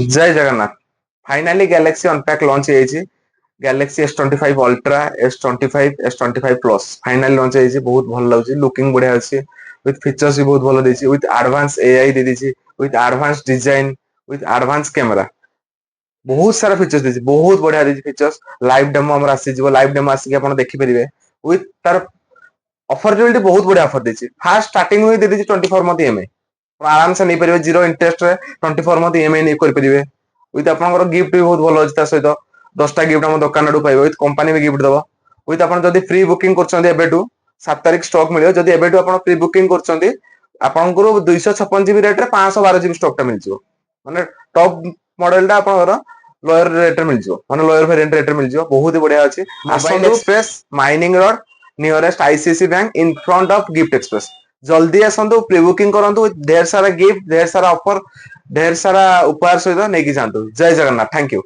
जय Jagannath. Finally Galaxy unpack launch Galaxy S25 ultra S25 S25 plus finally launch बहुत भल लगुच लुकिंग बढ़िया अच्छी विथ फीचर्स भी बहुत भल देछि विथ एडवांस एआई दे देछि with advance design with advance camera बहुत सारा फीचर्स देछि बहुत बढ़िया देछि फीचर्स लाइव डेमो हमर आसी जिवो लाइव डेमो आसी अपन देखि परिबे विथ तार अफोर्डेबिलिटी बहुत बढ़िया ऑफर देछि फास्ट स्टार्टिंग में दे देछि 24 मंथ ईएमआई आराम से नहीं परिबे जीरो इंटरेस्ट रे 24 मंथ ईएमआई नहीं कर परिबे विथ आपनकर गिफ्ट भी बहुत भल अछि ता सहित 10टा गिफ्ट हम दुकान आडू पाइबे विथ कंपनी भी गिफ्ट दबो विथ आपन जदी फ्री बुकिंग करछन्ते एबेटू 7 तारिख स्टॉक मिलियो जदी एबेटू आपन प्री बुकिंग करछन्ते आपनकर 256 जीबी रेट रे 512 जीबी स्टॉक टा मिलजियो माने टॉप मॉडल टा आपनकर लोअर रेट रे मिलजियो माने लोअर वेरिएंट रेट रे मिलजियो बहुत ही बढ़िया अछि mobile express mining road nearest ICICI bank in front of gift express जल्दी आसंतु प्री बुकिंग करंतु ढेर सारा गिफ्ट ढेर सारा ऑफर ढेर सारा उपहार सहित नहीं जातु जय जगन्नाथ थैंक यू।